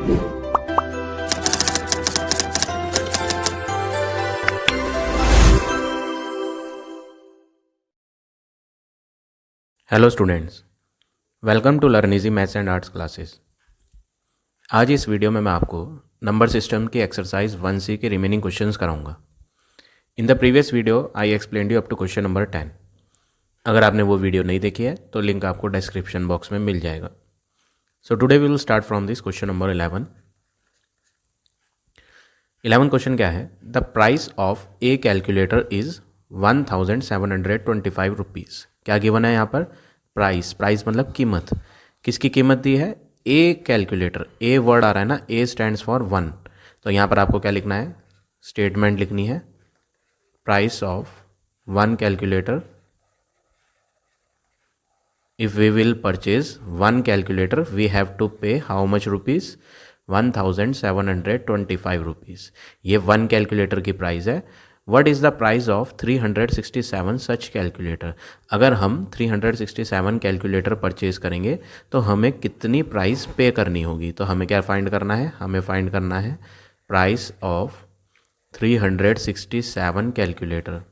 Hello students, welcome to learn easy maths and arts classes. आज इस video में मैं आपको नंबर सिस्टम की एक्सरसाइज 1C के रिमेनिंग क्वेश्चंस कराऊंगा। In the previous video I explained you up to question number 10। अगर आपने वो वीडियो नहीं देखी है तो लिंक आपको डिस्क्रिप्शन बॉक्स में मिल जाएगा। So today we will start from this question number 11। 11 question क्या है? The price of a calculator is 1725 rupees. क्या गिवन है यहाँ पर? प्राइस मतलब कीमत। किसकी कीमत दी है? ए कैलकुलेटर। ए वर्ड आ रहा है ना, ए स्टैंड्स फॉर 1। तो यहाँ पर आपको क्या लिखना है? स्टेटमेंट लिखनी है, price of 1 calculator. If we will purchase 1 calculator we have to pay how much rupees? 1725 rupees. ये 1 कैलकुलेटर की प्राइस है। What is the price of 367 such calculator? अगर हम 367 कैलकुलेटर परचेज करेंगे तो हमें कितनी प्राइस पे करनी होगी? तो हमें क्या फाइंड करना है? हमें फाइंड करना है प्राइस ऑफ 367 कैलकुलेटर।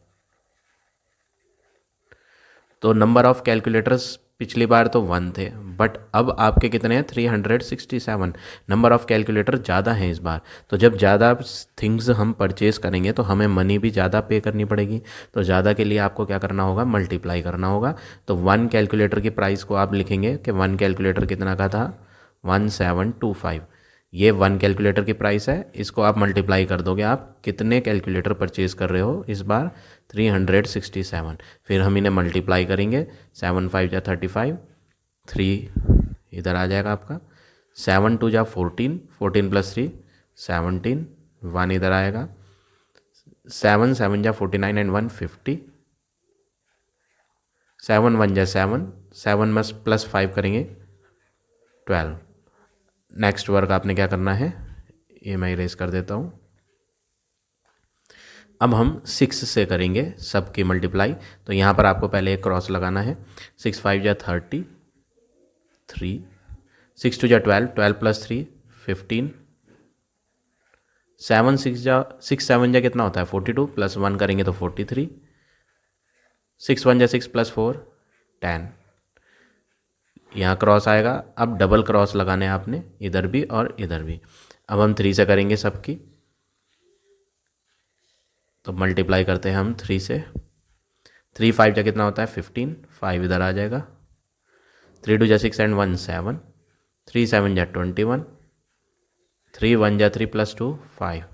तो नंबर ऑफ कैलकुलेटर्स पिछली बार तो 1 थे, बट अब आपके कितने हैं? 367। नंबर ऑफ कैलकुलेटर ज़्यादा हैं इस बार। तो जब ज़्यादा थिंग्स हम परचेज करेंगे तो हमें मनी भी ज़्यादा पे करनी पड़ेगी। तो ज़्यादा के लिए आपको क्या करना होगा? मल्टीप्लाई करना होगा। तो 1 कैलकुलेटर की प्राइस को आप लिखेंगे कि 1 कैलकुलेटर कितना का था? 1725। ये 1 कैलकुलेटर की प्राइस है। इसको आप मल्टीप्लाई कर दोगे। आप कितने कैलकुलेटर परचेज कर रहे हो इस बार? 367। फिर हम इन्हें मल्टीप्लाई करेंगे। 7 5 जा 35, 3 इधर आ जाएगा आपका। 7 2 जा 14, 14 प्लस 3 17, 1 इधर आएगा। 7 7 जा 49 एंड 1 50, 7 1 जा 7, 7 में प्लस 5 करेंगे 12। नेक्स्ट वर्क आपने क्या करना है? ये मैं इरेज कर देता हूँ। अब हम 6 से करेंगे सबकी मल्टीप्लाई। तो यहाँ पर आपको पहले एक क्रॉस लगाना है। 6 5 जा 30, 3 6 2 जा 12, 12 प्लस 3 15, 7 6 7 जा कितना होता है? 42 प्लस 1 करेंगे तो 43, 6 1 जा 6 प्लस 4 10। यहाँ क्रॉस आएगा। अब डबल क्रॉस लगाने हैं आपने, इधर भी और इधर भी। अब हम 3 से करेंगे सबकी। तो मल्टीप्लाई करते हैं हम 3 से। 3 5 जा कितना होता है? 15, 5 इधर आ जाएगा। 3 2 जा 6 एंड 1 7, 3 7 जा 21, 3 1 जा 3 plus 2 5।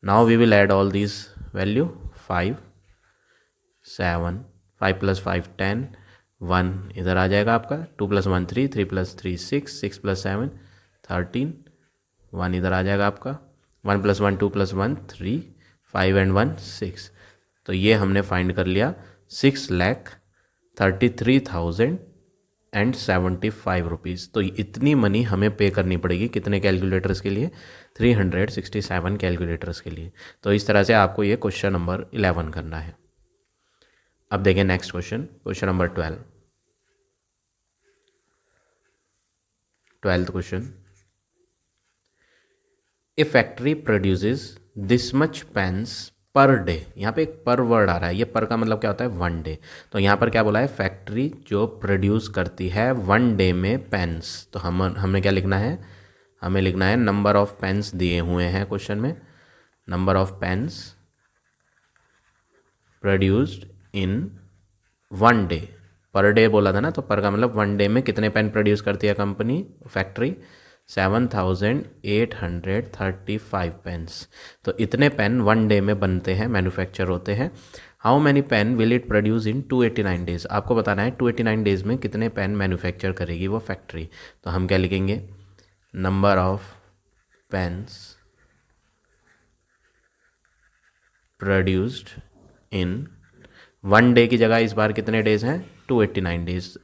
Now we will add all these value. 5 7, 5 plus 5 10, 1 इधर आ जाएगा आपका। 2 प्लस 1 3, 3 प्लस 3 6, 6 प्लस 7 13, 1 इधर आ जाएगा आपका। 1 प्लस 1 2 प्लस 1 3, 5 एंड 1 6। तो ये हमने फाइंड कर लिया 6,33,075 रुपीज़। तो इतनी मनी हमें पे करनी पड़ेगी कितने कैलकुलेटर्स के लिए? 367 कैलकुलेटर्स के लिए। तो इस तरह से आपको ये क्वेश्चन नंबर 11 करना है। अब देखें next question, question number 12th question. A factory produces this much pens per day. यहाँ पे एक पर वर्ड आ रहा है। ये पर का मतलब क्या होता है? 1 डे। तो यहाँ पर क्या बोला है? फैक्ट्री जो प्रोड्यूस करती है 1 डे में पेन्स। तो हमें क्या लिखना है? हमें लिखना है नंबर ऑफ पेन्स दिए हुए हैं क्वेश्चन में। Number of pens produced in 1 day. Per day बोला था ना, तो पर का मतलब 1 डे में कितने पेन प्रोड्यूस करती है कंपनी, फैक्ट्री? 7,835 पेन्स। तो इतने पेन 1 डे में बनते हैं, मैन्युफैक्चर होते हैं। How many pen will it produce in 289 days? आपको बताना है 289 डेज में कितने पेन मैन्युफैक्चर करेगी वो फैक्ट्री। तो हम क्या लिखेंगे? Number of pens produced in 1 day की जगह इस बार कितने डेज हैं? 289 डेज।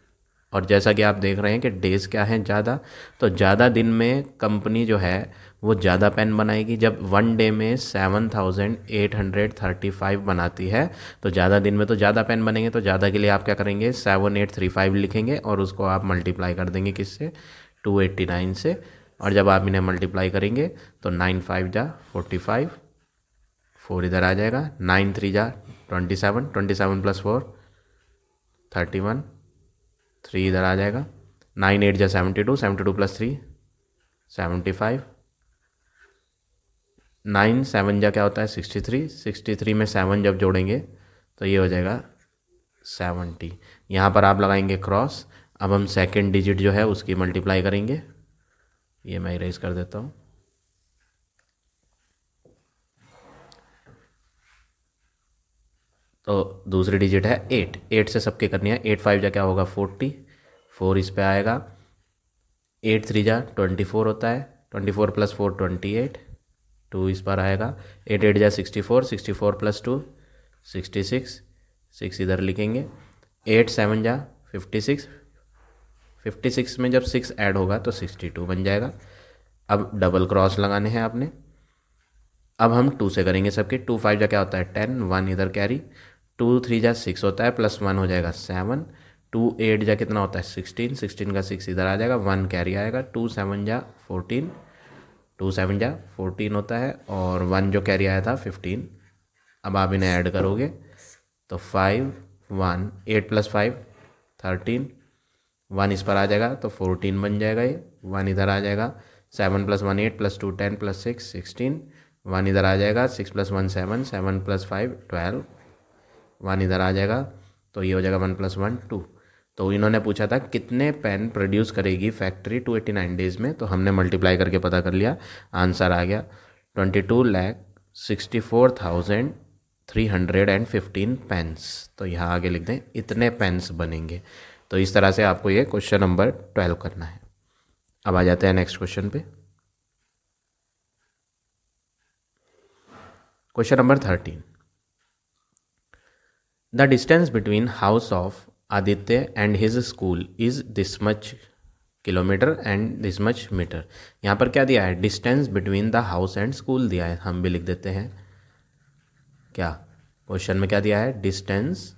और जैसा कि आप देख रहे हैं कि डेज क्या हैं? ज़्यादा। तो ज़्यादा दिन में कंपनी जो है वो ज़्यादा पेन बनाएगी। जब 1 डे में 7,835 बनाती है तो ज़्यादा दिन में तो ज़्यादा पेन बनेंगे। तो ज़्यादा के लिए आप क्या करेंगे? 7835 लिखेंगे और उसको आप मल्टीप्लाई कर देंगे किससे? 289 से। और जब आप इन्हें मल्टीप्लाई करेंगे तो 9 5 जा 45, 4 इधर आ जाएगा, 9 3 जा 27, 27 प्लस 4 31, 3 इधर आ जाएगा, 9 8 जा 72, 72 प्लस 3 75, 9 7 जा क्या होता है 63, 63 में 7 जब जोड़ेंगे तो ये हो जाएगा 70। यहाँ पर आप लगाएंगे क्रॉस। अब हम सेकंड डिजिट जो है उसकी मल्टीप्लाई करेंगे, ये मैं इरेज कर देता हूँ। तो दूसरी डिजिट है 8, 8 से सबके करनी है, 8 5 जा क्या होगा 40, 4 इस पे आएगा, 8 3 जा 24 होता है, 24 प्लस 4 28, 2 इस पर आएगा, 8 8 जा 64, 64 प्लस 2 66, 6 इधर लिखेंगे, 8 7 जा 56, 56 में जब 6 ऐड होगा तो 62 बन जाएगा। अब डबल क्रॉस लगाने हैं आपने। अब हम 2 से करेंगे सबके, 2 5 जा क्या होता है 10, 1 इधर कैरी, 2 3 जा 6 होता है, प्लस 1 हो जाएगा 7, 2 8 जा कितना होता है 16, 16 का 6 इधर आ जाएगा, 1 कैरी आएगा, 2 7 जा 14, 2 7 जा 14 होता है, और 1 जो कैरी आया था 15। अब आप इन्हें ऐड करोगे तो 5 1 8 प्लस 5 13, 1 इस पर आ जाएगा तो 14 बन जाएगा, ये 1 इधर आ जाएगा, 7 प्लस 1 8 प्लस 2 10 प्लस 6 16, 1 इधर आ जाएगा, 6 प्लस 1 7, 7 प्लस 5 12, 1 इधर आ जाएगा तो ये हो जाएगा 1 प्लस 1 2। तो इन्होंने पूछा था कितने पेन प्रोड्यूस करेगी फैक्ट्री 289 डेज में, तो हमने मल्टीप्लाई करके पता कर लिया, आंसर आ गया 22,64,315 पेन्स। तो यहाँ आगे लिख दें इतने पेन्स बनेंगे। तो इस तरह से आपको ये क्वेश्चन नंबर 12 करना है। अब आ जाते हैं नेक्स्ट क्वेश्चन पे। Question number 13, the distance between house of Aditya and his school is this much kilometre and this much metre. यहाँ पर क्या दिया है, distance between the house and school दिया है, हम भी लिख देते हैं। क्या क्वेश्चन में क्या दिया है, distance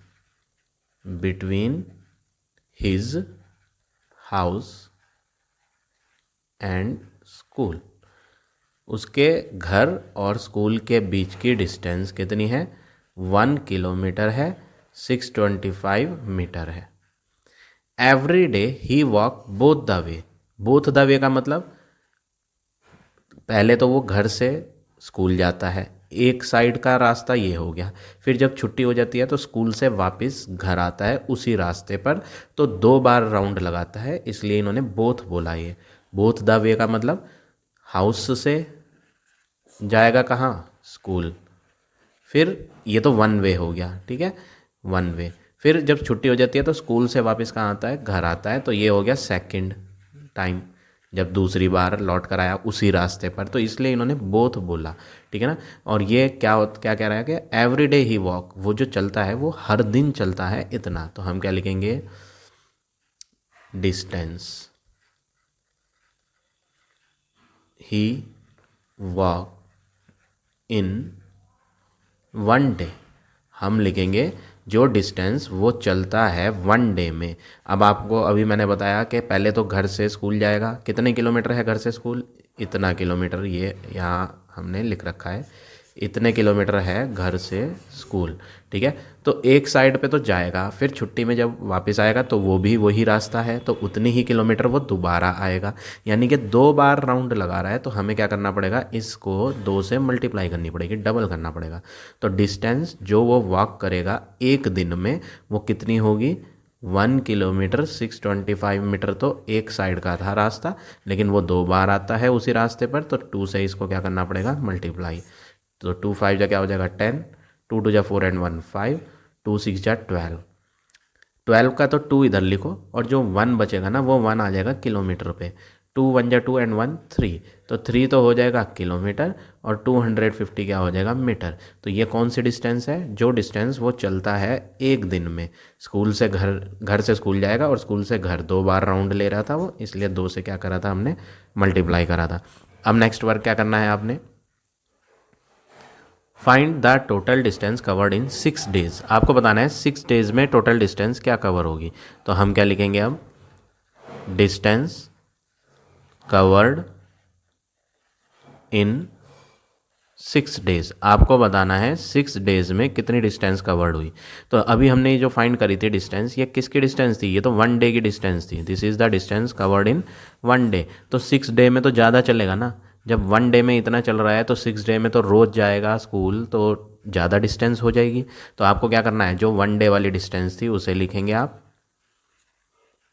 between his house and school, उसके घर और स्कूल के बीच की डिस्टेंस कितनी है 1 किलोमीटर है, 625 मीटर है। Every day he walk both the way, both the way का मतलब पहले तो वो घर से स्कूल जाता है, एक साइड का रास्ता ये हो गया, फिर जब छुट्टी हो जाती है तो स्कूल से वापस घर आता है उसी रास्ते पर, तो 2 बार राउंड लगाता है, इसलिए इन्होंने बोथ बोला। ये बोथ द वे का मतलब हाउस से जाएगा कहाँ, स्कूल, फिर ये तो 1 वे हो गया, ठीक है 1 वे, फिर जब छुट्टी हो जाती है तो स्कूल से वापस कहाँ आता है, घर आता है, तो ये हो गया सेकंड टाइम, जब दूसरी बार लौट कर आया उसी रास्ते पर, तो इसलिए इन्होंने बोथ बोला, ठीक है ना। और ये क्या क्या कह रहा है कि एवरी डे ही वॉक, वो जो चलता है वो हर दिन चलता है इतना, तो हम क्या लिखेंगे, distance he walk in 1 day, हम लिखेंगे जो डिस्टेंस वो चलता है 1 डे में। अब आपको अभी मैंने बताया कि पहले तो घर से स्कूल जाएगा, कितने किलोमीटर है घर से स्कूल, इतना किलोमीटर, ये यहाँ हमने लिख रखा है, इतने किलोमीटर है घर से स्कूल, ठीक है। तो एक साइड पे तो जाएगा, फिर छुट्टी में जब वापस आएगा तो वो भी वही रास्ता है, तो उतनी ही किलोमीटर वो दोबारा आएगा, यानी कि 2 बार राउंड लगा रहा है, तो हमें क्या करना पड़ेगा, इसको 2 से मल्टीप्लाई करनी पड़ेगी, डबल करना पड़ेगा। तो डिस्टेंस जो वो वॉक करेगा एक दिन में वो कितनी होगी, 1 किलोमीटर 625 मीटर, तो एक साइड का था रास्ता, लेकिन वो 2 बार आता है उसी रास्ते पर, तो 2 से इसको क्या करना पड़ेगा, मल्टीप्लाई। तो 2 5 जा क्या हो जाएगा 10, 2 2 जा 4 एंड 1 5, 2 6 जा 12, 12 का तो 2 इधर लिखो, और जो 1 बचेगा ना वो 1 आ जाएगा किलोमीटर पे, 2 1 जा 2 एंड 1 3, तो 3 तो हो जाएगा किलोमीटर, और 250 क्या हो जाएगा मीटर। तो ये कौन सी डिस्टेंस है, जो डिस्टेंस वो चलता है एक दिन में, स्कूल से घर, घर से स्कूल जाएगा और स्कूल से घर 2 बार राउंड ले रहा था वो, इसलिए 2 से क्या करा था हमने, मल्टीप्लाई करा था। अब नेक्स्ट वर्क क्या करना है आपने, find the total distance covered in 6 days, आपको बताना है 6 डेज में टोटल डिस्टेंस क्या कवर होगी। तो हम क्या लिखेंगे अब, डिस्टेंस कवर्ड इन 6 डेज। आपको बताना है 6 डेज में कितनी डिस्टेंस कवर्ड हुई। तो अभी हमने ये जो फाइंड करी थी डिस्टेंस, ये किसकी डिस्टेंस थी? ये तो 1 डे की डिस्टेंस थी। This is the distance covered in 1 day. तो 6 डे में तो ज़्यादा चलेगा ना। जब 1 डे में इतना चल रहा है तो 6 डे में तो रोज़ जाएगा स्कूल, तो ज़्यादा डिस्टेंस हो जाएगी। तो आपको क्या करना है, जो 1 डे वाली डिस्टेंस थी उसे लिखेंगे आप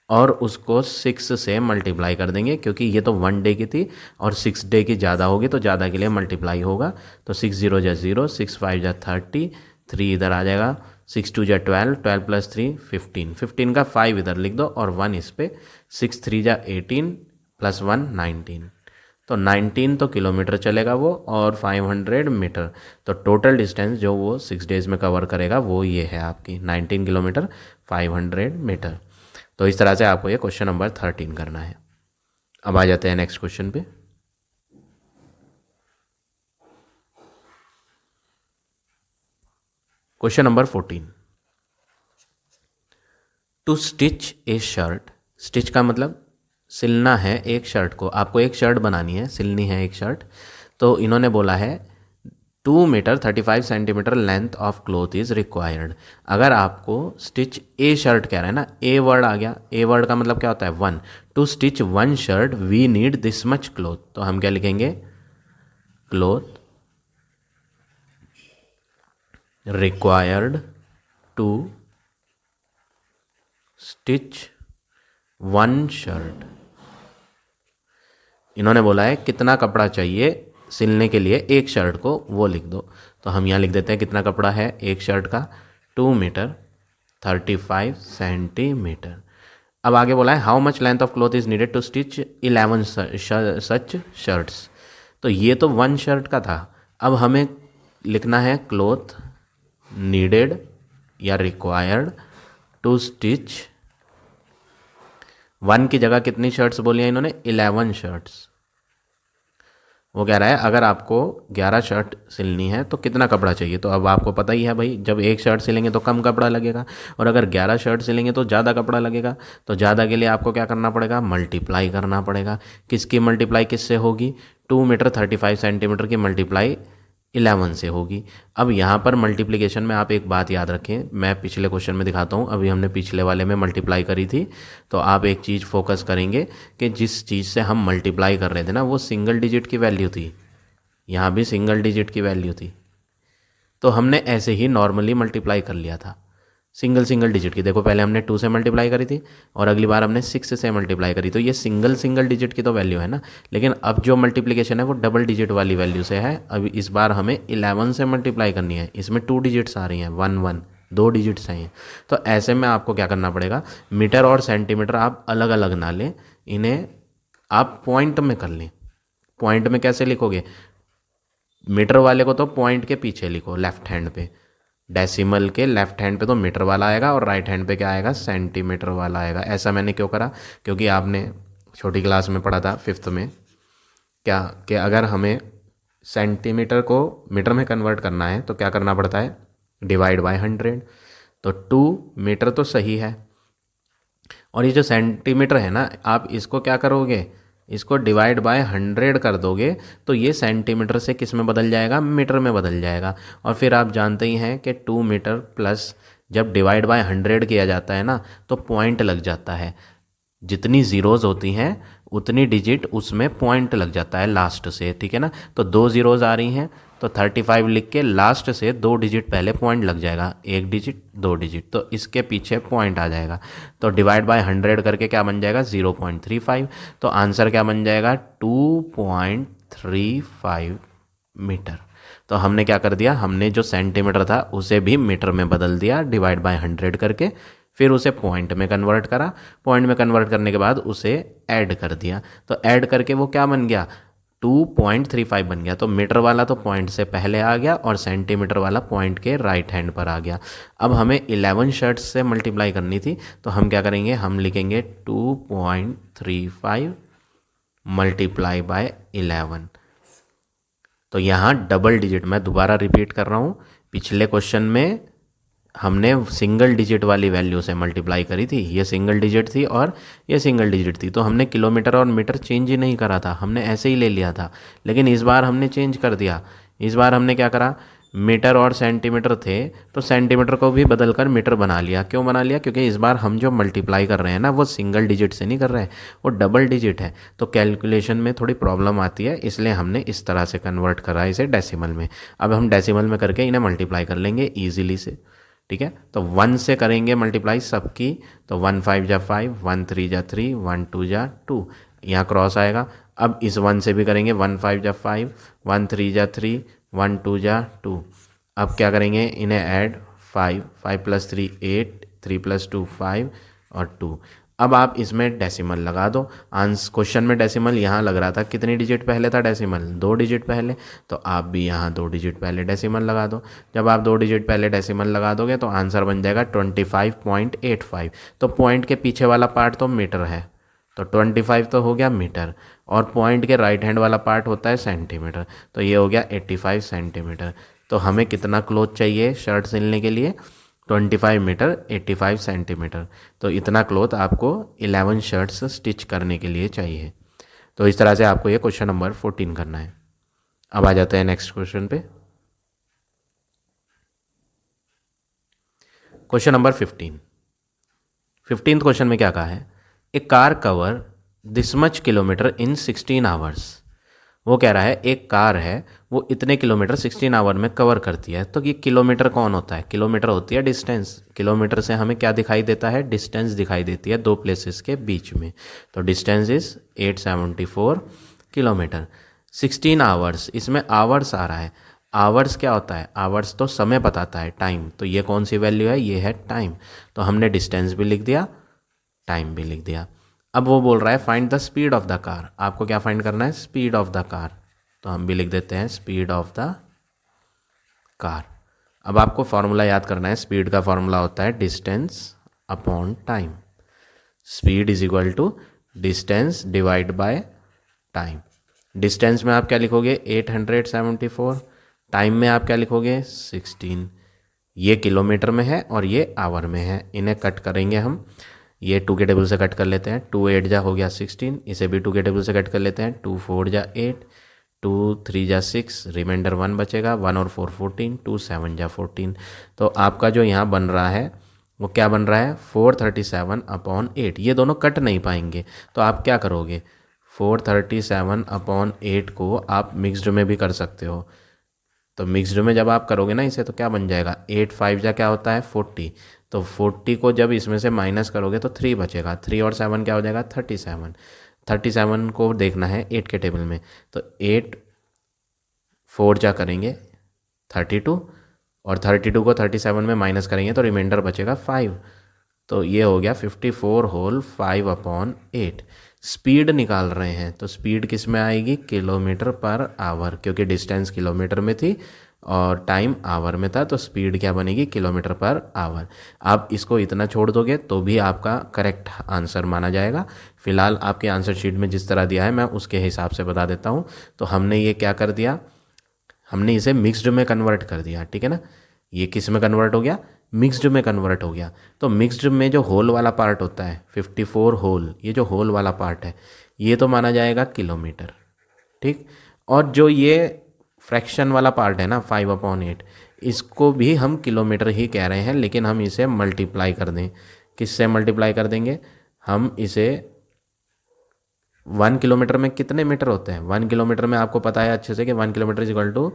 और उसको 6 से मल्टीप्लाई कर देंगे, क्योंकि ये तो 1 डे की थी और 6 डे की ज़्यादा होगी तो ज़्यादा के लिए मल्टीप्लाई होगा। तो 6 0 जा 0, 6 5 जा 30, 3 इधर आ जाएगा, 6 2 जा 12, 12 प्लस 3 15, 15 का 5 इधर लिख दो और 1 इस पे, 6 3 जा 18 प्लस 1 19। तो 19 तो किलोमीटर चलेगा वो और 500 मीटर। तो टोटल डिस्टेंस जो वो 6 डेज में कवर करेगा वो ये है आपकी 19 किलोमीटर 500 मीटर। तो इस तरह से आपको ये क्वेश्चन नंबर 13 करना है। अब आ जाते हैं नेक्स्ट क्वेश्चन पे। Question number 14, to stitch a shirt. Stitch का मतलब सिलना है एक शर्ट को। आपको एक शर्ट बनानी है, सिलनी है एक शर्ट। तो इन्होंने बोला है 2 metre 35 centimetre length of cloth is required. अगर आपको स्टिच ए शर्ट कह रहा है ना, ए वर्ड आ गया। ए वर्ड का मतलब क्या होता है? 1। To stitch 1 shirt we need this much cloth. तो हम क्या लिखेंगे? Cloth required to stitch 1 shirt. इन्होंने बोला है कितना कपड़ा चाहिए सिलने के लिए एक शर्ट को, वो लिख दो। तो हम यहाँ लिख देते हैं कितना कपड़ा है एक शर्ट का, 2 मीटर 35 सेंटीमीटर। अब आगे बोला है how much length of cloth is needed to stitch 11 such shirts. तो ये तो 1 शर्ट का था। अब हमें लिखना है क्लॉथ नीडेड या रिक्वायर्ड टू स्टिच 1 की जगह कितनी शर्ट्स बोली हैं इन्होंने? 11 शर्ट्स। वो कह रहा है अगर आपको 11 शर्ट सिलनी है तो कितना कपड़ा चाहिए। तो अब आपको पता ही है भाई, जब एक शर्ट सिलेंगे तो कम कपड़ा लगेगा और अगर 11 शर्ट सिलेंगे तो ज़्यादा कपड़ा लगेगा। तो ज़्यादा के लिए आपको क्या करना पड़ेगा? मल्टीप्लाई करना पड़ेगा। किसकी मल्टीप्लाई किससे होगी? 2 मीटर 35 सेंटीमीटर की मल्टीप्लाई 11 से होगी। अब यहाँ पर मल्टीप्लिकेशन में आप एक बात याद रखें, मैं पिछले क्वेश्चन में दिखाता हूँ। अभी हमने पिछले वाले में मल्टीप्लाई करी थी, तो आप एक चीज़ फोकस करेंगे कि जिस चीज़ से हम मल्टीप्लाई कर रहे थे ना वो सिंगल डिजिट की वैल्यू थी, यहाँ भी सिंगल डिजिट की वैल्यू थी। तो हमने ऐसे ही नॉर्मली मल्टीप्लाई कर लिया था सिंगल डिजिट की। देखो पहले हमने 2 से मल्टीप्लाई करी थी और अगली बार हमने 6 से मल्टीप्लाई करी। तो ये सिंगल डिजिट की तो वैल्यू है ना, लेकिन अब जो मल्टीप्लिकेशन है वो डबल डिजिट वाली वैल्यू से है। अब इस बार हमें 11 से मल्टीप्लाई करनी है। इसमें 2 डिजिट्स आ रही हैं, 1 1 2 डिजिट्स हैं। तो ऐसे में आपको क्या करना पड़ेगा? मीटर और सेंटीमीटर आप अलग अलग ना लें, इन्हें आप पॉइंट में कर लें। पॉइंट में कैसे लिखोगे? मीटर वाले को तो पॉइंट के पीछे लिखो, लेफ्ट हैंड पे। डेसिमल के लेफ्ट हैंड पे तो मीटर वाला आएगा और राइट हैंड पे क्या आएगा? सेंटीमीटर वाला आएगा। ऐसा मैंने क्यों करा? क्योंकि आपने छोटी क्लास में पढ़ा था 5th में क्या कि अगर हमें सेंटीमीटर को मीटर में कन्वर्ट करना है तो क्या करना पड़ता है? Divide by 100। तो 2 मीटर तो सही है और ये जो सेंटीमीटर है ना, आप इसको क्या करोगे? इसको डिवाइड बाय 100 कर दोगे तो ये सेंटीमीटर से किस में बदल जाएगा? मीटर में बदल जाएगा। और फिर आप जानते ही हैं कि 2 मीटर प्लस जब डिवाइड बाय 100 किया जाता है ना तो पॉइंट लग जाता है। जितनी ज़ीरोज़ होती हैं उतनी डिजिट उसमें पॉइंट लग जाता है लास्ट से, ठीक है ना। तो 2 ज़ीरोज़ आ रही हैं तो 35 लिख के लास्ट से 2 डिजिट पहले पॉइंट लग जाएगा, 1 डिजिट 2 डिजिट, तो इसके पीछे पॉइंट आ जाएगा। तो डिवाइड बाय 100 करके क्या बन जाएगा? 0.35। तो आंसर क्या बन जाएगा? 2.35 मीटर। तो हमने क्या कर दिया? हमने जो सेंटीमीटर था उसे भी मीटर में बदल दिया डिवाइड बाय 100 करके, फिर उसे पॉइंट में कन्वर्ट करा। पॉइंट में कन्वर्ट करने के बाद उसे ऐड कर दिया। तो ऐड करके वो क्या बन गया? 2.35 बन गया। तो मीटर वाला तो पॉइंट से पहले आ गया और सेंटीमीटर वाला पॉइंट के राइट हैंड पर आ गया। अब हमें 11 शर्ट्स से मल्टीप्लाई करनी थी, तो हम क्या करेंगे? हम लिखेंगे 2.35 मल्टीप्लाई बाय 11। तो यहाँ डबल डिजिट, मैं दोबारा रिपीट कर रहा हूँ, पिछले क्वेश्चन में हमने सिंगल डिजिट वाली वैल्यू से मल्टीप्लाई करी थी, ये सिंगल डिजिट थी और ये सिंगल डिजिट थी, तो हमने किलोमीटर और मीटर चेंज ही नहीं करा था, हमने ऐसे ही ले लिया था। लेकिन इस बार हमने चेंज कर दिया। इस बार हमने क्या करा, मीटर और सेंटीमीटर थे तो सेंटीमीटर को भी बदल कर मीटर बना लिया। क्यों बना लिया? क्योंकि इस बार हम जो मल्टीप्लाई कर रहे हैं ना वो सिंगल डिजिट से नहीं कर रहे हैं, वो डबल डिजिट है, तो कैलकुलेशन में थोड़ी प्रॉब्लम आती है, इसलिए हमने इस तरह से कन्वर्ट करा इसे डेसिमल में। अब हम डेसिमल में करके इन्हें मल्टीप्लाई कर लेंगे ईजिली से। ठीक है, तो 1 से करेंगे मल्टीप्लाई सबकी, तो 1 5 जा 5, 1 3 जा 3, 1 2 जा 2, यहाँ क्रॉस आएगा। अब इस 1 से भी करेंगे, 1 5 जा 5, 1 3 जा 3, 1 2 जा 2। अब क्या करेंगे, इन्हें ऐड, 5 5 + 3 8, 3 + 2 5 और 2। अब आप इसमें डेसिमल लगा दो। आंसर क्वेश्चन में डेसिमल यहाँ लग रहा था, कितनी डिजिट पहले था डेसिमल? 2 डिजिट पहले, तो आप भी यहाँ 2 डिजिट पहले डेसिमल लगा दो। जब आप 2 डिजिट पहले डेसिमल लगा दोगे तो आंसर बन जाएगा 25.85। तो पॉइंट के पीछे वाला पार्ट तो मीटर है, तो 25 तो हो गया मीटर, और पॉइंट के राइट हैंड वाला पार्ट होता है सेंटीमीटर, तो ये हो गया 85 सेंटीमीटर। तो हमें कितना क्लॉथ चाहिए शर्ट सिलने के लिए? 25 मीटर 85 सेंटीमीटर। तो इतना क्लॉथ आपको 11 शर्ट्स स्टिच करने के लिए चाहिए। तो इस तरह से आपको ये क्वेश्चन नंबर 14 करना है। अब आ जाते हैं नेक्स्ट क्वेश्चन पे। क्वेश्चन नंबर 15th क्वेश्चन में क्या कहा है, a car cover this much kilometre in 16 hours. वो कह रहा है एक कार है वो इतने किलोमीटर 16 आवर में कवर करती है। तो ये किलोमीटर कौन होता है? किलोमीटर होती है डिस्टेंस। किलोमीटर से हमें क्या दिखाई देता है? डिस्टेंस दिखाई देती है दो प्लेसेस के बीच में। तो डिस्टेंस इज 874 किलोमीटर। 16 आवर्स, इसमें आवर्स आ रहा है। आवर्स क्या होता है? आवर्स तो समय बताता है, टाइम। तो ये कौन सी वैल्यू है? ये है टाइम। तो हमने डिस्टेंस भी लिख दिया, टाइम भी लिख दिया। अब वो बोल रहा है find the speed of the car. आपको क्या फाइंड करना है? Speed of the car. तो हम भी लिख देते हैं स्पीड ऑफ द कार। अब आपको फॉर्मूला याद करना है। स्पीड का फॉर्मूला होता है distance upon time. Speed is equal to distance divide by time. Distance में आप क्या लिखोगे? 874। टाइम में आप क्या लिखोगे? 16। ये किलोमीटर में है और ये आवर में है। इन्हें कट करेंगे हम। ये 2 के टेबल से कट कर लेते हैं। 2 8 जा हो गया 16। इसे भी 2 के टेबल से कट कर लेते हैं। 2 4 जा 8, 2 3 जा 6, रिमाइंडर 1 बचेगा। 1 और 4 14, 2 7 जा 14। तो आपका जो यहाँ बन रहा है वो क्या बन रहा है? 437/8। ये दोनों कट नहीं पाएंगे, तो आप क्या करोगे? 437/8 को आप मिक्सड में भी कर सकते हो। तो मिक्सड में जब आप करोगे ना इसे, तो क्या बन जाएगा? 8 5 जा क्या होता है? 40। तो 40 को जब इसमें से माइनस करोगे तो 3 बचेगा। 3 और 7 क्या हो जाएगा? 37। 37 को देखना है 8 के टेबल में, तो 8 4 जा करेंगे 32, और 32 को 37 में माइनस करेंगे तो रिमाइंडर बचेगा 5। तो ये हो गया 54 होल 5/8। स्पीड निकाल रहे हैं, तो स्पीड किस में आएगी? किलोमीटर पर आवर, क्योंकि डिस्टेंस किलोमीटर में थी और टाइम आवर में था, तो स्पीड क्या बनेगी? Kilometre per hour. आप इसको इतना छोड़ दोगे तो भी आपका करेक्ट आंसर माना जाएगा। फिलहाल आपके आंसर शीट में जिस तरह दिया है मैं उसके हिसाब से बता देता हूँ। तो हमने ये क्या कर दिया? हमने इसे मिक्स्ड में कन्वर्ट कर दिया। ठीक है ना? ये किस में कन्वर्ट हो गया? मिक्स्ड में कन्वर्ट हो गया। तो मिक्स्ड में जो होल वाला पार्ट होता है 54 होल, ये जो होल वाला पार्ट है ये तो माना जाएगा किलोमीटर। ठीक, और जो ये फ्रैक्शन वाला पार्ट है ना 5/8, इसको भी हम किलोमीटर ही कह रहे हैं, लेकिन हम इसे मल्टीप्लाई कर दें। किससे मल्टीप्लाई कर देंगे? हम इसे 1 किलोमीटर में कितने मीटर होते हैं? 1 किलोमीटर में आपको पता है अच्छे से कि 1 kilometre is equal to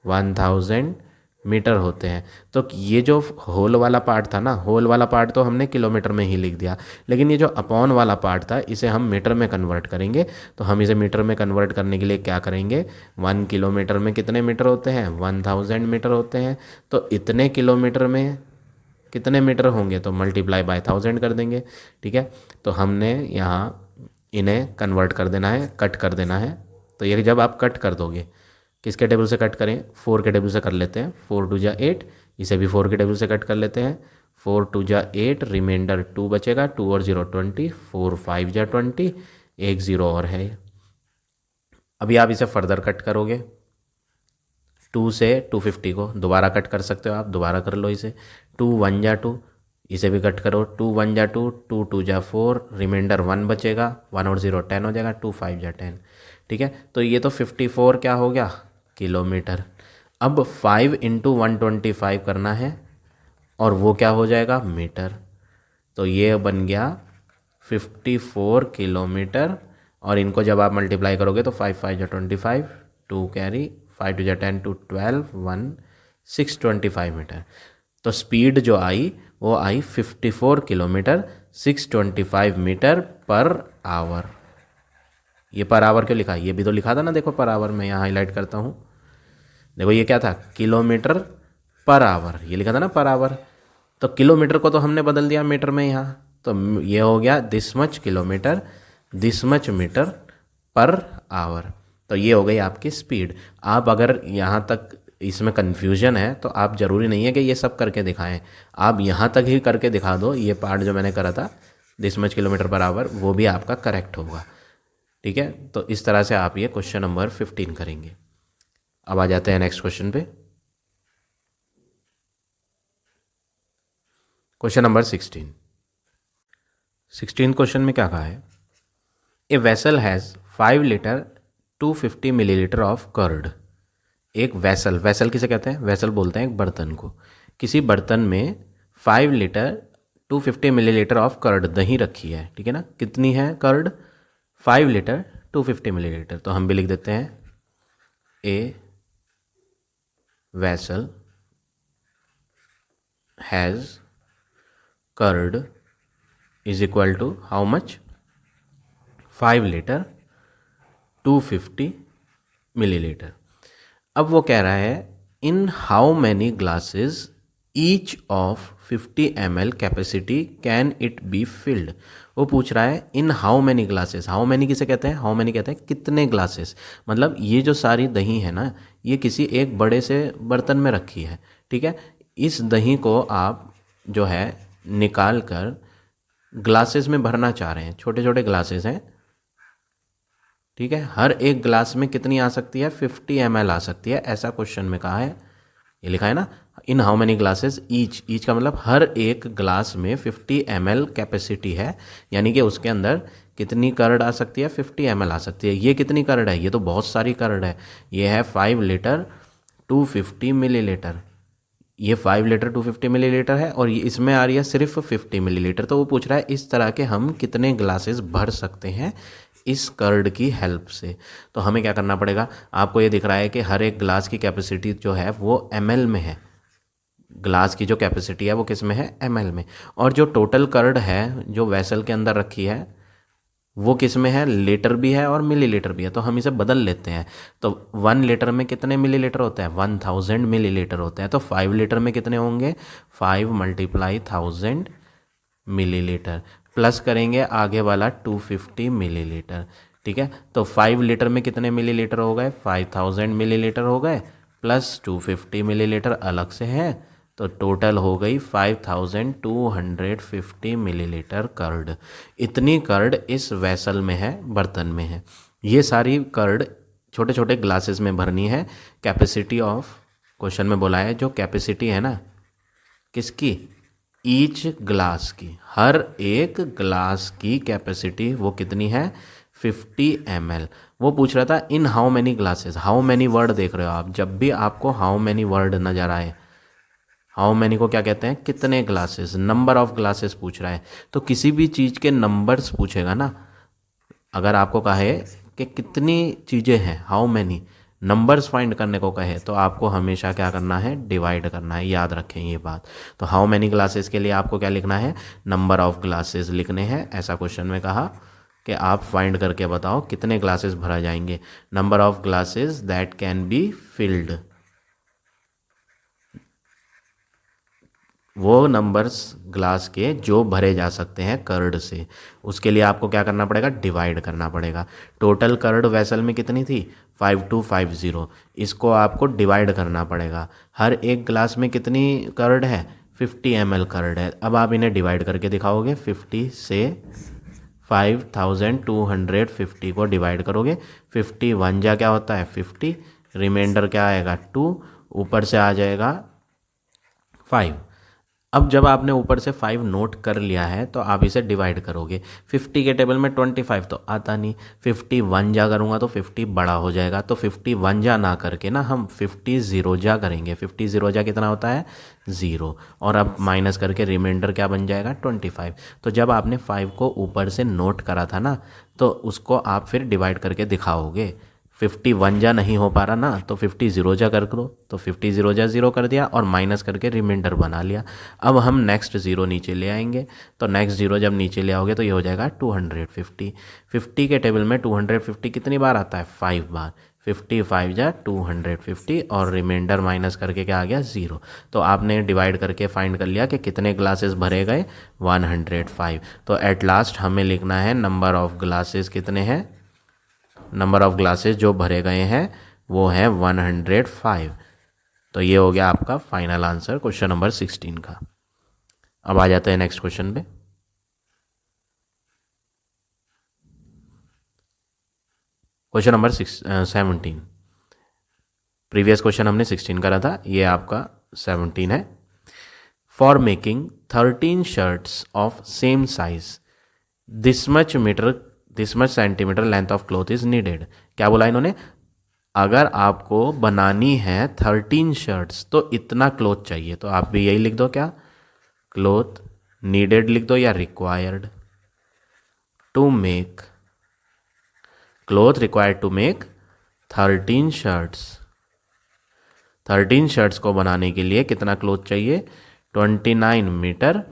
1000 metre होते हैं। तो ये जो होल वाला पार्ट था ना, होल वाला पार्ट तो हमने किलोमीटर में ही लिख दिया, लेकिन ये जो अपॉन वाला पार्ट था इसे हम मीटर में कन्वर्ट करेंगे। तो हम इसे मीटर में कन्वर्ट करने के लिए क्या करेंगे? 1 किलोमीटर में कितने मीटर होते हैं? 1000 मीटर होते हैं। तो इतने किलोमीटर में कितने मीटर होंगे? तो मल्टीप्लाई बाय 1000 कर देंगे। ठीक है, तो हमने यहाँ इन्हें कन्वर्ट कर देना है, कट कर देना है। तो ये जब आप कट कर दोगे, किसके टेबल से कट करें? 4 के टेबल से कर लेते हैं। 4 2 जा 8, इसे भी 4 के टेबल से कट कर लेते हैं। 4 2 जा 8, रिमाइंडर 2 बचेगा। 2 और 0 20, 4 5 जा 20, एक 0 और है। अभी आप इसे फर्दर कट करोगे 2 से 250 को दोबारा कट कर सकते हो आप, दोबारा कर लो इसे। 2 1 जा 2, इसे भी कट करो। 2 1 जा 2, 2 2 जा 4, रिमाइंडर 1 बचेगा, 1 और 0 10 हो जाएगा, 2 5 जा 10। ठीक है, तो ये तो 54 क्या हो गया किलोमीटर। अब 5 इंटू 125 करना है और वो क्या हो जाएगा मीटर। तो ये बन गया 54 किलोमीटर। और इनको जब आप मल्टीप्लाई करोगे तो 5 5 जा 25, 2 कैरी, 5 2 जा 10, 2 12, 1 625 मीटर। तो स्पीड जो आई वो आई 54 किलोमीटर 625 मीटर पर आवर। ये पर आवर क्यों लिखा, ये भी तो लिखा था ना, देखो पर आवर में यहाँ हाईलाइट करता हूँ। देखो ये क्या था, किलोमीटर पर आवर, ये लिखा था ना पर आवर। तो किलोमीटर को तो हमने बदल दिया मीटर में यहाँ, तो ये हो गया this much kilometre, this much metre per hour. तो ये हो गई आपकी स्पीड। आप अगर यहाँ तक इसमें कन्फ्यूजन है तो आप ज़रूरी नहीं है कि ये सब करके दिखाएं, आप यहाँ तक ही करके दिखा दो। ये पार्ट जो मैंने करा था this much kilometre per hour, वो भी आपका करेक्ट होगा। ठीक है, तो इस तरह से आप ये क्वेश्चन नंबर 15 करेंगे। अब आ जाते हैं नेक्स्ट क्वेश्चन पे। क्वेश्चन नंबर 16 क्वेश्चन में क्या कहा है, a vessel has 5 litre 250 millilitre of curd. एक वेसल, वेसल किसे कहते हैं, वेसल बोलते हैं एक बर्तन को। किसी बर्तन में 5 लीटर 250 मिलीलीटर ऑफ कर्ड, दही रखी है। ठीक है ना, कितनी है कर्ड, 5 लीटर 250 मिलीलीटर। तो हम भी लिख देते हैं a vessel has curd is equal to how much, 5 litre 250 millilitre. अब वो कह रहा है in how many glasses each of 50 ml capacity can it be filled. वो पूछ रहा है in how many glasses. How many किसे कहते हैं, हाउ मैनी कहते हैं कितने ग्लासेस। मतलब ये जो सारी दही है ना, ये किसी एक बड़े से बर्तन में रखी है। ठीक है, इस दही को आप जो है निकाल कर ग्लासेस में भरना चाह रहे हैं। छोटे छोटे ग्लासेस हैं। ठीक है, हर एक ग्लास में कितनी आ सकती है, 50 ml आ सकती है, ऐसा क्वेश्चन में कहा है। ये लिखा है ना, in how many glasses each, each का मतलब हर एक ग्लास में 50 ml कैपेसिटी है, यानी कि उसके अंदर कितनी कर्ड आ सकती है, 50 ml आ सकती है। ये कितनी कर्ड है, ये तो बहुत सारी कर्ड है। ये है 5 लीटर 250 मिलीलीटर। ये 5 लीटर 250 मिलीलीटर है और ये इसमें आ रही है सिर्फ 50 मिलीलीटर। तो वो पूछ रहा है इस तरह के हम कितने ग्लासेस भर सकते हैं इस कर्ड की हेल्प से। तो हमें क्या करना पड़ेगा, आपको ये दिख रहा है कि हर एक ग्लास की कैपेसिटी जो है वो ml में है। ग्लास की जो कैपेसिटी है वो किस में है, ml में। और जो टोटल कर्ड है जो वेसल के अंदर रखी है वो किस में है, लीटर भी है और मिलीलीटर भी है। तो हम इसे बदल लेते हैं। तो 1 लीटर में कितने मिलीलीटर होते हैं, 1000 मिलीलीटर होते हैं। तो 5 लीटर में कितने होंगे, 5 × 1000 मिलीलीटर, प्लस करेंगे आगे वाला 250 मिलीलीटर। ठीक है, तो 5 लीटर में कितने मिलीलीटर हो गए, 5000 मिलीलीटर हो गए, प्लस 250 मिलीलीटर अलग से है। तो टोटल हो गई 5250 मिलीलीटर कर्ड। इतनी कर्ड इस वेसल में है, बर्तन में है। ये सारी कर्ड छोटे छोटे ग्लासेस में भरनी है। कैपेसिटी ऑफ, क्वेश्चन में बोला है जो कैपेसिटी है ना किसकी, ईच ग्लास की, हर एक ग्लास की कैपेसिटी वो कितनी है, 50 ml। वो पूछ रहा था इन how many glasses. How many word देख रहे हो आप, जब भी आपको हाउ मैनी वर्ड नजर आए, हाउ मैनी को क्या कहते हैं, कितने ग्लासेस, नंबर ऑफ ग्लासेस पूछ रहा है। तो किसी भी चीज़ के नंबर्स पूछेगा ना, अगर आपको कहे कि कितनी चीज़ें हैं, हाउ मैनी, नंबर्स फाइंड करने को कहे, तो आपको हमेशा क्या करना है, डिवाइड करना है। याद रखें ये बात। तो हाउ मैनी ग्लासेस के लिए आपको क्या लिखना है, नंबर ऑफ ग्लासेस लिखने हैं। ऐसा क्वेश्चन में कहा कि आप फाइंड करके बताओ कितने ग्लासेस भरा जाएंगे, number of glasses that can be filled. वो नंबर्स ग्लास के जो भरे जा सकते हैं कर्ड से, उसके लिए आपको क्या करना पड़ेगा, डिवाइड करना पड़ेगा। टोटल कर्ड वेसल में कितनी थी, 5250। इसको आपको डिवाइड करना पड़ेगा। हर एक ग्लास में कितनी कर्ड है, 50 ml कर्ड है। अब आप इन्हें डिवाइड करके दिखाओगे, 50 से 5250 को डिवाइड करोगे, 50 1 जा क्या होता है 50, रिमाइंडर क्या आएगा 2, ऊपर से आ जाएगा 5। अब जब आपने ऊपर से 5 नोट कर लिया है तो आप इसे डिवाइड करोगे। 50 के टेबल में 25 तो आता नहीं, 51 जा करूँगा तो 50 बड़ा हो जाएगा, तो 51 जा ना करके ना हम 50 0 जा करेंगे। 50 0 जा कितना होता है 0, और अब माइनस करके रिमाइंडर क्या बन जाएगा 25। तो जब आपने 5 को ऊपर से नोट करा था ना, तो उसको आप फिर डिवाइड करके दिखाओगे। 51 जा नहीं हो पा रहा ना, तो 50 0 जा कर दो, तो 50 0 जा 0 कर दिया और माइनस करके रिमाइंडर बना लिया। अब हम नेक्स्ट ज़ीरो नीचे ले आएंगे, तो नेक्स्ट ज़ीरो जब नीचे ले आओगे तो ये हो जाएगा 250। 50 के टेबल में 250 कितनी बार आता है 5 बार, 55 जा 250 और रिमाइंडर माइनस करके क्या आ गया 0। तो आपने डिवाइड करके फाइंड कर लिया कि कितने ग्लासेस भरे गए 105। तो एट लास्ट हमें लिखना है नंबर ऑफ ग्लासेस कितने हैं, नंबर ऑफ ग्लासेस जो भरे गए हैं वो है 105। तो ये हो गया आपका फाइनल आंसर क्वेश्चन नंबर 16 का। अब आ जाते हैं नेक्स्ट क्वेश्चन पे। Question number 17। प्रीवियस क्वेश्चन हमने 16 करा था, ये आपका 17 है। For making 13 shirts of same size this much centimetre length of cloth is needed. क्या बोला इन्होंने, अगर आपको बनानी है 13 शर्ट्स तो इतना क्लॉथ चाहिए। तो आप भी यही लिख दो, क्या क्लॉथ नीडेड लिख दो या required to make, cloth required to make 13 shirts. 13 shirts को बनाने के लिए कितना क्लॉथ चाहिए 29 मीटर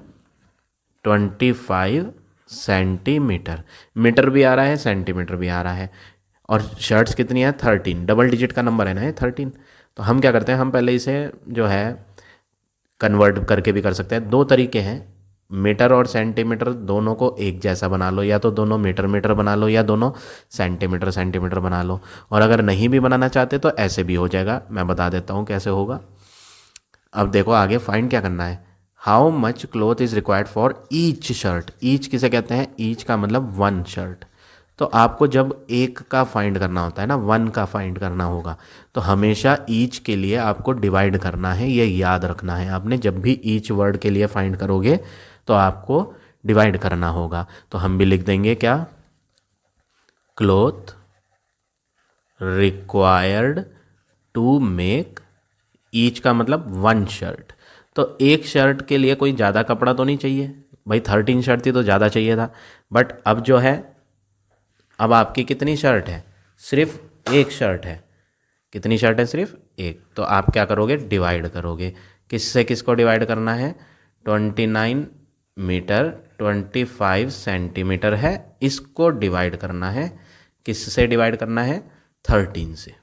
25 सेंटीमीटर। मीटर भी आ रहा है, सेंटीमीटर भी आ रहा है, और शर्ट्स कितनी है 13, डबल डिजिट का नंबर है ना ये 13। तो हम क्या करते हैं, हम पहले इसे जो है कन्वर्ट करके भी कर सकते हैं। दो तरीके हैं, मीटर और सेंटीमीटर दोनों को एक जैसा बना लो, या तो दोनों मीटर मीटर बना लो या दोनों सेंटीमीटर सेंटीमीटर बना लो। और अगर नहीं भी बनाना चाहते तो ऐसे भी हो जाएगा, मैं बता देता हूँ कैसे होगा। अब देखो आगे फाइंड क्या करना है, how much cloth is required for each shirt. Each किसे कहते हैं, ईच का मतलब 1 शर्ट। तो आपको जब एक का फाइंड करना होता है ना, 1 का फाइंड करना होगा, तो हमेशा ईच के लिए आपको डिवाइड करना है, ये याद रखना है आपने। जब भी ईच वर्ड के लिए फाइंड करोगे तो आपको डिवाइड करना होगा। तो हम भी लिख देंगे क्या, cloth required to make, each का मतलब 1 शर्ट। तो एक शर्ट के लिए कोई ज़्यादा कपड़ा तो नहीं चाहिए भाई, 13 शर्ट थी तो ज़्यादा चाहिए था। बट अब जो है, अब आपकी कितनी शर्ट है, सिर्फ एक शर्ट है। कितनी शर्ट है, सिर्फ एक। तो आप क्या करोगे, डिवाइड करोगे। किससे किसको डिवाइड करना है, 29 मीटर 25 सेंटीमीटर है, इसको डिवाइड करना है। किससे डिवाइड करना है, 13 से।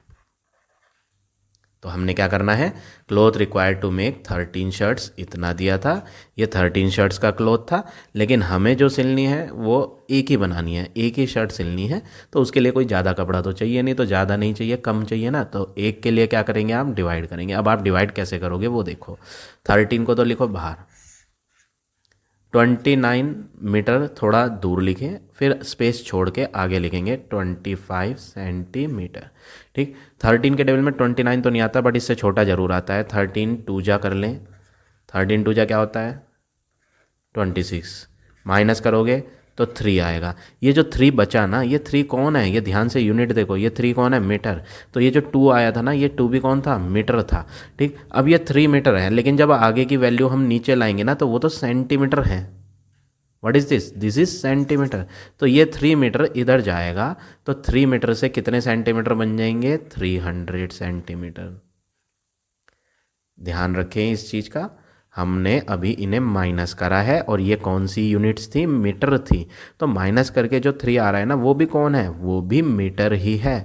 तो हमने क्या करना है, cloth required to make 13 shirts इतना दिया था, ये 13 शर्ट्स का क्लॉथ था। लेकिन हमें जो सिलनी है वो एक ही बनानी है, एक ही शर्ट सिलनी है। तो उसके लिए कोई ज़्यादा कपड़ा तो चाहिए नहीं, तो ज़्यादा नहीं चाहिए, कम चाहिए ना। तो एक के लिए क्या करेंगे, आप डिवाइड करेंगे। अब आप डिवाइड कैसे करोगे वो देखो, 13 को तो लिखो बाहर, 29 मीटर थोड़ा दूर लिखें, फिर स्पेस छोड़ के आगे लिखेंगे 25 सेंटीमीटर। ठीक, 13 के टेबल में 29 तो नहीं आता, बट इससे छोटा जरूर आता है। 13 2 जा कर लें, 13 2 जा क्या होता है 26, माइनस करोगे तो 3 आएगा। ये जो 3 बचा ना, ये 3 कौन है, ये ध्यान से यूनिट देखो, ये 3 कौन है, मीटर। तो ये जो 2 आया था ना, ये 2 भी कौन था, मीटर था। ठीक, अब ये 3 मीटर है, लेकिन जब आगे की वैल्यू हम नीचे लाएंगे ना, तो वो तो सेंटीमीटर है। What is this, this is centimetre. तो ये 3 मीटर इधर जाएगा, तो 3 मीटर से कितने सेंटीमीटर बन जाएंगे, 300 सेंटीमीटर। ध्यान रखें इस चीज़ का, हमने अभी इन्हें माइनस करा है, और ये कौन सी यूनिट्स थी, मीटर थी। तो माइनस करके जो 3 आ रहा है ना, वो भी कौन है, वो भी मीटर ही है,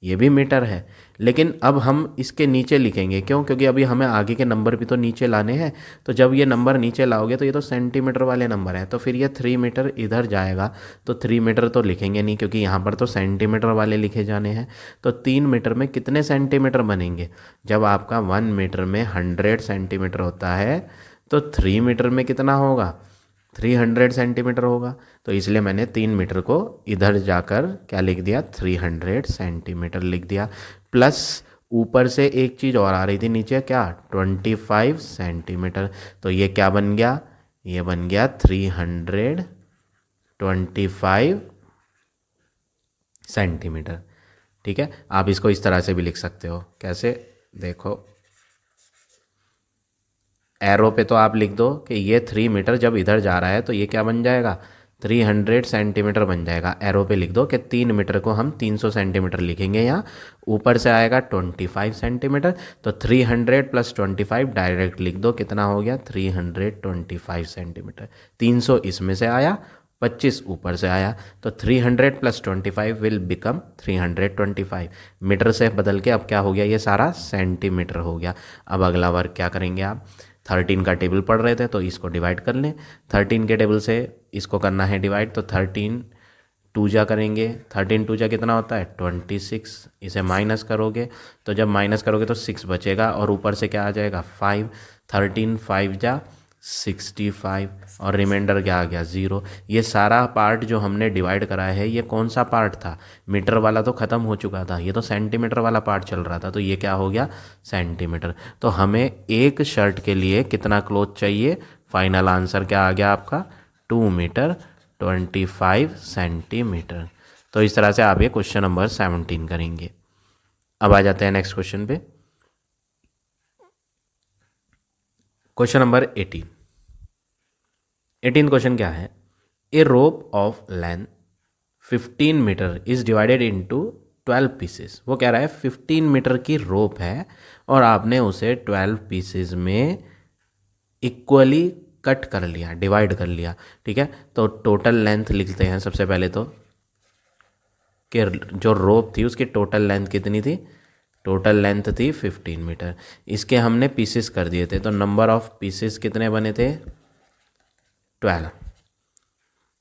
ये भी मीटर है। लेकिन अब हम इसके नीचे लिखेंगे, क्यों, क्योंकि अभी हमें आगे के नंबर भी तो नीचे लाने हैं। तो जब ये नंबर नीचे लाओगे तो ये तो सेंटीमीटर वाले नंबर हैं, तो फिर ये 3 मीटर इधर जाएगा। तो 3 मीटर तो लिखेंगे नहीं, क्योंकि यहाँ पर तो सेंटीमीटर वाले लिखे जाने हैं। तो 3 मीटर में कितने सेंटीमीटर बनेंगे, जब आपका 1 मीटर में 100 सेंटीमीटर होता है, तो 3 मीटर में कितना होगा, 300 सेंटीमीटर होगा। तो इसलिए मैंने 3 मीटर को इधर जाकर क्या लिख दिया, 300 सेंटीमीटर लिख दिया। प्लस ऊपर से एक चीज़ और आ रही थी नीचे, क्या, 25 सेंटीमीटर। तो ये क्या बन गया, ये बन गया 325 सेंटीमीटर। ठीक है, आप इसको इस तरह से भी लिख सकते हो। कैसे, देखो एरो पे तो आप लिख दो कि ये 3 मीटर जब इधर जा रहा है तो ये क्या बन जाएगा, 300 सेंटीमीटर बन जाएगा। एरो पे लिख दो कि 3 मीटर को हम 300 सेंटीमीटर लिखेंगे यहाँ। ऊपर से आएगा 25 सेंटीमीटर, तो 300 प्लस 25 डायरेक्ट लिख दो, कितना हो गया 325 सेंटीमीटर। 300 इसमें से आया, 25 ऊपर से आया, तो 300 प्लस 25 विल बिकम 325। मीटर से बदल के अब क्या हो गया, ये सारा सेंटीमीटर हो गया। अब अगला वर्क क्या करेंगे आप, 13 का टेबल पढ़ रहे थे तो इसको डिवाइड कर लें। 13 के टेबल से इसको करना है डिवाइड, तो 13 टू जा करेंगे, 13 टू जा कितना होता है 26। इसे माइनस करोगे तो जब माइनस करोगे तो 6 बचेगा और ऊपर से क्या आ जाएगा 5। 13 5 जा 65 और रिमाइंडर क्या आ गया 0। ये सारा पार्ट जो हमने डिवाइड करा है ये कौन सा पार्ट था, मीटर वाला तो ख़त्म हो चुका था, ये तो सेंटीमीटर वाला पार्ट चल रहा था, तो ये क्या हो गया सेंटीमीटर। तो हमें एक शर्ट के लिए कितना क्लॉथ चाहिए, फाइनल आंसर क्या आ गया आपका 2 मीटर 25 सेंटीमीटर। तो इस तरह से आप ये क्वेश्चन नंबर 17 करेंगे। अब आ जाते हैं नेक्स्ट क्वेश्चन पे, क्वेश्चन नंबर 18 क्वेश्चन क्या है, a rope of length 15 metre is divided into 12 pieces. वो कह रहा है 15 मीटर की रोप है और आपने उसे 12 पीसेस में इक्वली कट कर लिया, डिवाइड कर लिया। ठीक है, तो टोटल लेंथ लिखते हैं सबसे पहले तो, कि जो रोप थी उसकी टोटल लेंथ कितनी थी, टोटल लेंथ थी 15 मीटर। इसके हमने पीसेस कर दिए थे, तो नंबर ऑफ पीसेस कितने बने थे 12।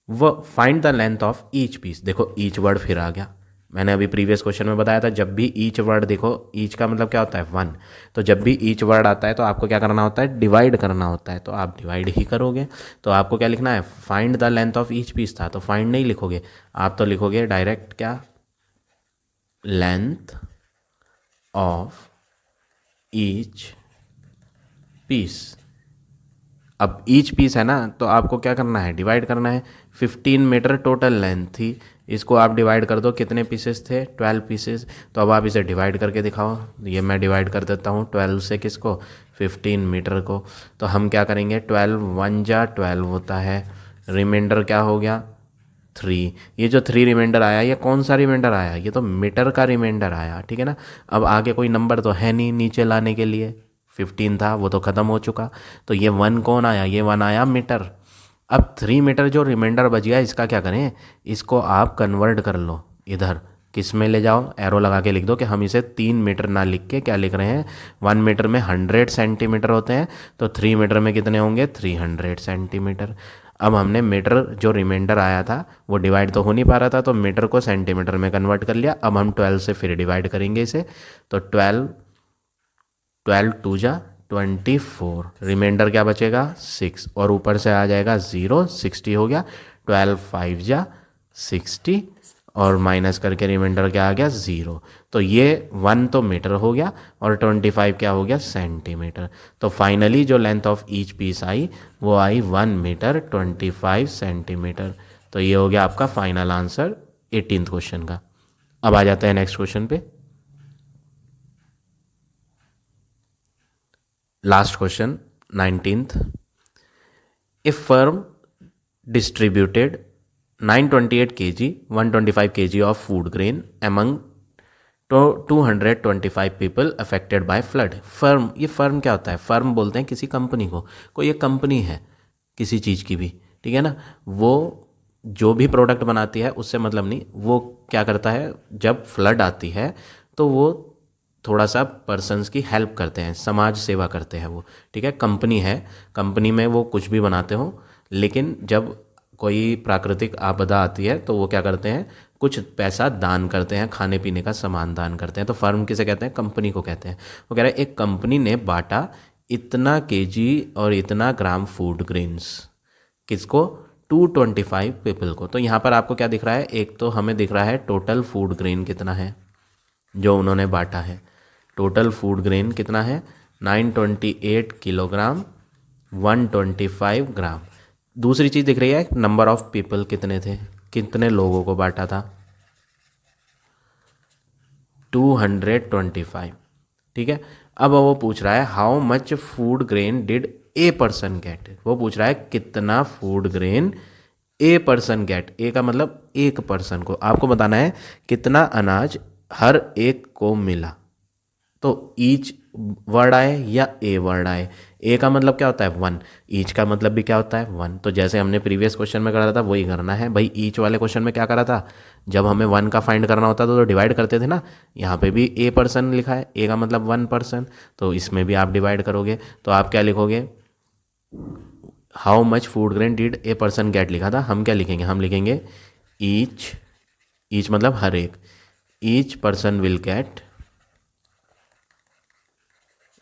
वो find the length of each piece, देखो ईच वर्ड फिर आ गया। मैंने अभी प्रीवियस क्वेश्चन में बताया था जब भी ईच वर्ड, देखो ईच का मतलब क्या होता है 1, तो जब भी ईच वर्ड आता है तो आपको क्या करना होता है डिवाइड करना होता है, तो आप डिवाइड ही करोगे। तो आपको क्या लिखना है, find the length of each piece था, तो फाइंड नहीं लिखोगे आप, तो लिखोगे डायरेक्ट क्या, लेंथ ऑफ ईच पीस। अब ईच पीस है ना, तो आपको क्या करना है डिवाइड करना है। 15 मीटर टोटल लेंथ थी, इसको आप डिवाइड कर दो, कितने पीसेस थे 12 पीसेस। तो अब आप इसे डिवाइड करके दिखाओ, ये मैं डिवाइड कर देता हूँ 12 से, किसको 15 मीटर को। तो हम क्या करेंगे 12 1 जा 12 होता है, रिमाइंडर क्या हो गया 3। ये जो 3 रिमाइंडर आया ये कौन सा रिमाइंडर आया, ये तो मीटर का रिमाइंडर आया। ठीक है ना, अब आगे कोई नंबर तो है नहीं नीचे लाने के लिए, 15 था वो तो ख़त्म हो चुका, तो ये 1 कौन आया, ये 1 आया मीटर। अब 3 मीटर जो रिमाइंडर बच गया इसका क्या करें, इसको आप कन्वर्ट कर लो, इधर किस में ले जाओ, एरो लगा के लिख दो कि हम इसे 3 मीटर ना लिख के क्या लिख रहे हैं, 1 मीटर में 100 सेंटीमीटर होते हैं, तो 3 मीटर में कितने होंगे 300 सेंटीमीटर। अब हमने मीटर जो रिमाइंडर आया था वो डिवाइड तो हो नहीं पा रहा था, तो मीटर को सेंटीमीटर में कन्वर्ट कर लिया। अब हम 12 से फिर डिवाइड करेंगे इसे, तो 12 टू जा 24, रिमाइंडर क्या बचेगा 6 और ऊपर से आ जाएगा 0, 60 हो गया। 12 5 जा 60 और माइनस करके रिमाइंडर क्या आ गया 0। तो ये 1 तो मीटर हो गया और 25 क्या हो गया सेंटीमीटर। तो फाइनली जो लेंथ ऑफ ईच पीस आई वो आई 1 मीटर 25 सेंटीमीटर। तो ये हो गया आपका फाइनल आंसर 18th क्वेश्चन का। अब आ जाते हैं नेक्स्ट क्वेश्चन पे, last question 19th। A firm distributed 928 kg 125 kg of food grain among 225 people affected by flood। Firm, ये फर्म क्या होता है, फर्म बोलते हैं किसी कंपनी को, कोई एक कंपनी है किसी चीज़ की भी, ठीक है ना, वो जो भी प्रोडक्ट बनाती है उससे मतलब नहीं, वो क्या करता है जब फ्लड आती है तो वो थोड़ा सा पर्सन्स की हेल्प करते हैं, समाज सेवा करते हैं वो। ठीक है, कंपनी है, कंपनी में वो कुछ भी बनाते हो, लेकिन जब कोई प्राकृतिक आपदा आती है तो वो क्या करते हैं कुछ पैसा दान करते हैं, खाने पीने का सामान दान करते हैं। तो फर्म किसे कहते हैं, कंपनी को कहते हैं। वो कह रहा है एक कंपनी ने बांटा इतना केजी और इतना ग्राम फूड ग्रेन्स, किसको 225 पीपल को। तो यहाँ पर आपको क्या दिख रहा है, एक तो हमें दिख रहा है टोटल फूड ग्रेन कितना है जो उन्होंने बांटा है। टोटल फूड ग्रेन कितना है 928 किलोग्राम 125 ग्राम। दूसरी चीज़ दिख रही है नंबर ऑफ पीपल कितने थे, कितने लोगों को बांटा था 225। ठीक है, अब वो पूछ रहा है how much food grain did a person get. वो पूछ रहा है कितना food grain a person get. A का मतलब एक पर्सन को, आपको बताना है कितना अनाज हर एक को मिला। तो ईच वर्ड आए या ए वर्ड आए। ए का मतलब क्या होता है 1, ईच का मतलब भी क्या होता है 1। तो जैसे हमने प्रीवियस क्वेश्चन में करा था वही करना है भाई। ईच वाले क्वेश्चन में क्या करा था, जब हमें 1 का फाइंड करना होता था तो डिवाइड करते थे ना। यहाँ पे भी ए पर्सन लिखा है, ए का मतलब 1 पर्सन, तो इसमें भी आप डिवाइड करोगे तो आप क्या लिखोगे how much food grain did a person gate लिखा था, हम क्या लिखेंगे, हम लिखेंगे ईच, ईच मतलब हर एक, ईच पर्सन विल गेट,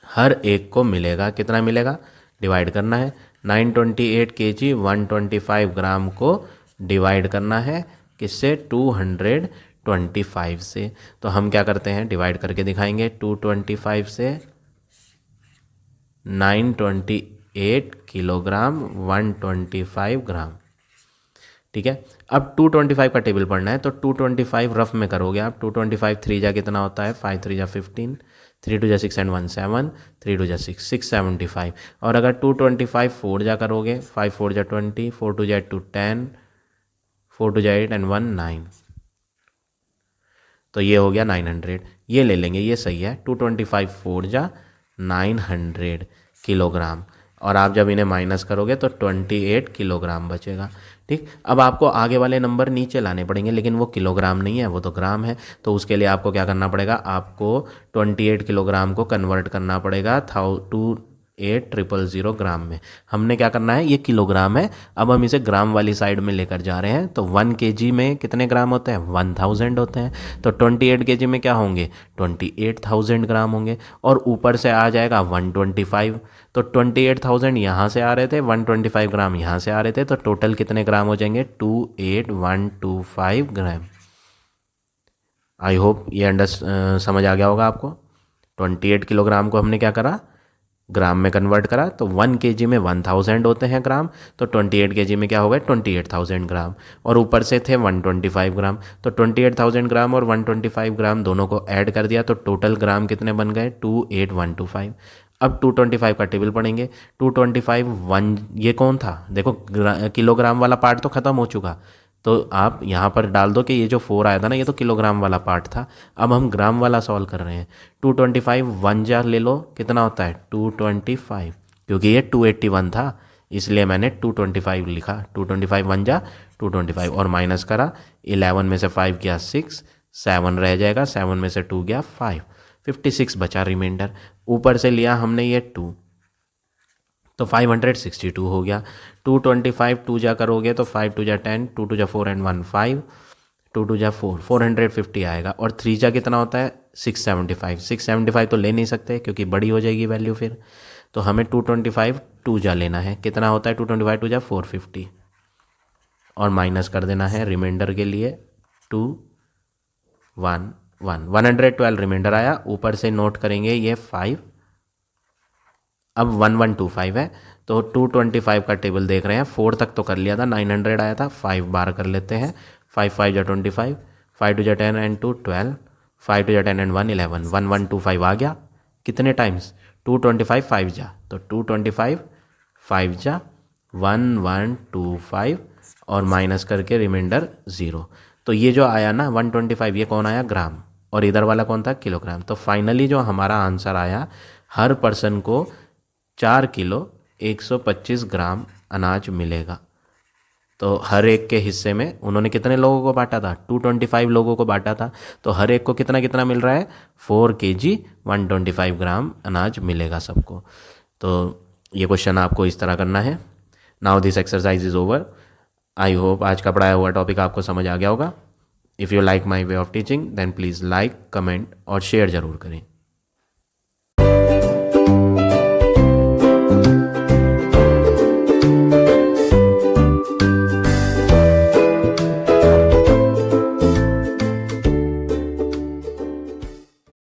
हर एक को मिलेगा, कितना मिलेगा डिवाइड करना है 928 kg 125 ग्राम को डिवाइड करना है किससे 225 से। तो हम क्या करते हैं डिवाइड करके दिखाएंगे 225 से 928 किलोग्राम 125 ग्राम। ठीक है, अब 225 का टेबल पढ़ना है तो 225 रफ में करोगे आप। 225 3 जा कितना होता है 5 3 जा 15, 3 2 जा 6 एंड 1 7, 3 2 जा 6 675। और अगर 225 4 जा करोगे 5 4 जा 20, 4 2 जा 2 10, 4 2 जा 8 एंड 1 9, तो ये हो गया 900। ये ले लेंगे, ये सही है। 225 4 जा 900 किलोग्राम, और आप जब इन्हें माइनस करोगे तो 28 किलोग्राम बचेगा। ठीक, अब आपको आगे वाले नंबर नीचे लाने पड़ेंगे, लेकिन वो किलोग्राम नहीं है, वो तो ग्राम है। तो उसके लिए आपको क्या करना पड़ेगा, आपको 28 किलोग्राम को कन्वर्ट करना पड़ेगा 28000 ग्राम में। हमने क्या करना है, ये किलोग्राम है, अब हम इसे ग्राम वाली साइड में लेकर जा रहे हैं। तो 1 kg में कितने ग्राम होते हैं 1000 होते हैं। तो 28 kg में क्या होंगे 28000 ग्राम होंगे, और ऊपर से आ जाएगा 125। तो 28000 यहाँ से आ रहे थे, 125 ग्राम यहाँ से आ रहे थे, तो टोटल कितने ग्राम हो जाएंगे 28125 ग्राम। आई होप ये समझ आ गया होगा आपको। 28 किलोग्राम को हमने क्या करा ग्राम में कन्वर्ट करा, तो 1 kg में 1000 होते हैं ग्राम, तो 28 kg में क्या हो गए 28000 ग्राम, और ऊपर से थे 125 ग्राम। तो 28000 ग्राम और 125 ग्राम दोनों को ऐड कर दिया, तो टोटल ग्राम कितने बन गए 28125। अब 225 का टेबल पढ़ेंगे। 225 1, ये कौन था देखो, किलोग्राम वाला पार्ट तो ख़त्म हो चुका, तो आप यहाँ पर डाल दो कि ये जो 4 आया था ना, ये तो किलोग्राम वाला पार्ट था। अब हम ग्राम वाला सॉल्व कर रहे हैं। 225 1 जा ले लो, कितना होता है 225, क्योंकि ये 281 था इसलिए मैंने 225 लिखा। 225 1 जा 225, और माइनस करा, 11 में से 5 गया 6, 7 रह जाएगा, 7 में से 2 गया 5, 56 बचा रिमाइंडर। ऊपर से लिया हमने ये 2, तो 562 हो गया। 225 2 जा करोगे तो 5 2 जा 10, 2 2 जा 4 एंड 1 5, 2 2 जा 4, 450 आएगा। और 3 जा कितना होता है 675। 675 तो ले नहीं सकते क्योंकि बड़ी हो जाएगी वैल्यू फिर, तो हमें 225 2 जा लेना है। कितना होता है 225 2 जा 450, और माइनस कर देना है रिमाइंडर के लिए 2 1 1, 112 रिमाइंडर आया। ऊपर से नोट करेंगे ये 5, अब 1125 है, तो 225 का टेबल देख रहे हैं। 4 तक तो कर लिया था, 900 आया था, 5 बार कर लेते हैं। 5 5 जा 25, 5 2 जा 10 एंड 2 12, 5 2 जा 10 एंड 1 11, 1125 आ गया। कितने टाइम्स 225 5 जा, तो 225 5 जा 1125, और माइनस करके रिमाइंडर 0। तो ये जो आया ना 125, ये कौन आया ग्राम, और इधर वाला कौन था किलोग्राम। तो फाइनली जो हमारा आंसर आया, हर पर्सन को 4 किलो 125 ग्राम अनाज मिलेगा। तो हर एक के हिस्से में उन्होंने कितने लोगों को बांटा था 225 लोगों को बांटा था, तो हर एक को कितना कितना मिल रहा है 4 kg 125 ग्राम अनाज मिलेगा सबको। तो ये क्वेश्चन आपको इस तरह करना है। Now this exercise is over. I hope आज का पढ़ाया हुआ टॉपिक आपको समझ आ गया होगा। If you like my way of teaching then please like, comment और शेयर ज़रूर करें।